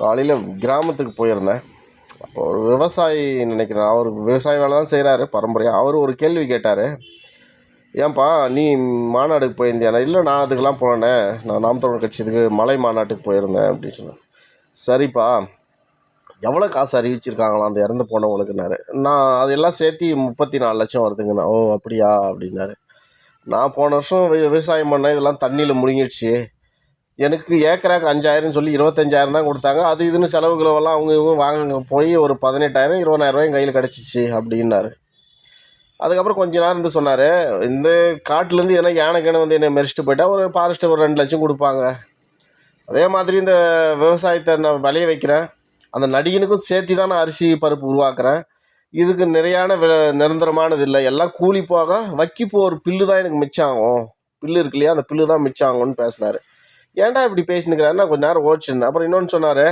காலையில் கிராமத்துக்கு போயிருந்தேன். அப்போ ஒரு விவசாயி நினைக்கிறேன், அவர் விவசாய வேலை தான் செய்கிறாரு பரம்பரையாக. அவர் ஒரு கேள்வி கேட்டார். ஏன்பா நீ மாநாடுக்கு போயிருந்தியாண்ணா? இல்லை, நான் அதுக்கெலாம் போனேன், நான் நாம் தமிழர் கட்சிக்கு மலை மாநாட்டுக்கு போயிருந்தேன் அப்படின்னு சொன்னேன். சரிப்பா, எவ்வளோ காசு அறிவிச்சிருக்காங்களா அந்த இறந்து போனவங்களுக்குன்னாரு. நான் அதெல்லாம் சேர்த்து 34 லட்சம் வருதுங்கண்ணா. ஓ அப்படியா அப்படின்னாரு. நான் போன வருஷம் விவசாயம் பண்ணேன், இதெல்லாம் தண்ணியில் முழுங்கிடுச்சு. எனக்கு ஏக்கராக்கு 5,000 சொல்லி 25,000 தான் கொடுத்தாங்க. அது இதுன்னு செலவுகளெல்லாம் அவங்க இவங்க வாங்க போய் ஒரு 18,000 20,000 கையில் கிடச்சிச்சு அப்படின்னாரு. அதுக்கப்புறம் கொஞ்ச நேரம் இருந்து சொன்னார், இந்த காட்டிலேருந்து எதனா யானைக்கான வந்து என்னை மெரிச்சிட்டு போயிட்டா ஒரு ஃபாரஸ்ட்டு ஒரு 2 லட்சம் கொடுப்பாங்க. அதே மாதிரி இந்த விவசாயத்தை நான் விளைய வைக்கிறேன், அந்த நடிகனுக்கும் சேர்த்து தான் நான் அரிசி பருப்பு உருவாக்குறேன். இதுக்கு நிறையான நிரந்தரமானது இல்லை, எல்லாம் கூலி போக வைக்கிப்போ ஒரு பில்லு தான் எனக்கு மிச்சம் ஆகும். பில்லு இருக்கு இல்லையா, அந்த பில்லு தான் மிச்சம் ஆகும்னு பேசினார். ஏன்டா இப்படி பேசினுக்கிறாருன்னா கொஞ்சம் நேரம் ஓடிச்சுருந்தேன். அப்புறம் இன்னொன்று சொன்னார்,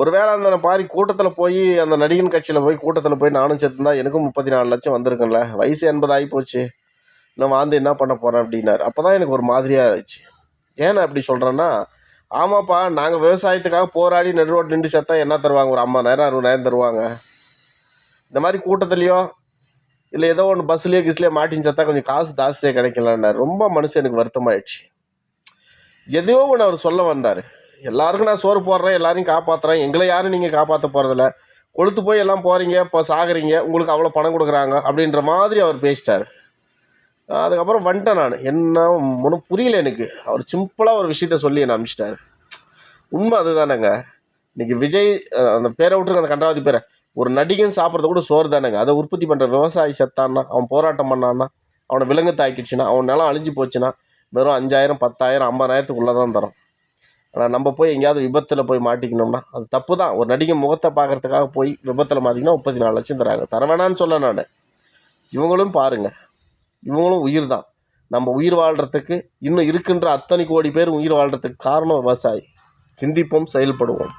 ஒரு வேளை அந்த பாரி கூட்டத்தில் போய் அந்த நடிகன் கட்சியில் போய் கூட்டத்தில் போய் நானும் சேர்த்துருந்தா எனக்கும் 34 லட்சம் வந்திருக்கும்ல, வயசு 80 ஆகி போச்சு, நான் வாழ்ந்து என்ன பண்ண போகிறேன் அப்படின்னாரு. அப்போ தான் எனக்கு ஒரு மாதிரியாக இருந்துச்சு. ஏன்னா அப்படி சொல்கிறேன்னா, ஆமாப்பா, நாங்கள் விவசாயத்துக்காக போராடி நெடுரோட்டு நின்று செத்தா என்ன தருவாங்க? ஒரு 50,000 60,000 தருவாங்க. இந்த மாதிரி கூட்டத்துலேயோ இல்லை ஏதோ ஒன்று பஸ்லேயோ கிஸ்லேயோ மாட்டின்னு செத்தா கொஞ்சம் காசு ஜாஸ்தியாக கிடைக்கலன்னாரு. ரொம்ப மனசு எனக்கு வருத்தமாயிடுச்சு. எதையோ ஒன்று அவர் சொல்ல வந்தார். எல்லாருக்கும் நான் சோறு போடுறேன், எல்லாரையும் காப்பாற்றுறேன், எங்களை யாரும் நீங்கள் காப்பாற்ற போகிறதில்ல, கொளுத்து போய் எல்லாம் போகிறீங்க, இப்போ சாகுறீங்க, உங்களுக்கு அவ்வளோ பணம் கொடுக்குறாங்க அப்படின்ற மாதிரி அவர் பேசிட்டார். அதுக்கப்புறம் வந்துட்டேன் நான். என்ன ஒன்றும் புரியல எனக்கு. அவர் சிம்பிளாக ஒரு விஷயத்த சொல்லி என்னை அனுப்பிச்சிட்டார். உண்மை அதுதானேங்க. இன்றைக்கி விஜய் அந்த பேரை விட்டுருங்க, அந்த கண்டாவதி பேரை, ஒரு நடிகன் சாப்பிட்றது கூட சோறு தானேங்க. அதை உற்பத்தி பண்ணுற விவசாயி செத்தான்னா, அவன் போராட்டம் பண்ணான்னா, அவனை விலங்கு தாக்கிடுச்சுன்னா, அவன் நிலம் அழிஞ்சு போச்சுன்னா வெறும் 5,000 10,000 50,000 தான் தரும். ஆனால் நம்ம போய் எங்கேயாவது விபத்தில் போய் மாட்டிக்கணும்னா அது தப்பு தான். ஒரு நடிகை முகத்தை பார்க்குறதுக்காக போய் விபத்தில் மாட்டிங்கன்னா 34 லட்சம் தராங்க. தர வேணான்னு சொல்ல நான். இவங்களும் பாருங்கள், இவங்களும் உயிர் தான். நம்ம உயிர் வாழ்கிறதுக்கு இன்னும் இருக்கின்ற அத்தனை கோடி பேர் உயிர் வாழ்கிறதுக்கு காரணம் விவசாயி. சிந்திப்போம், செயல்படுவோம்.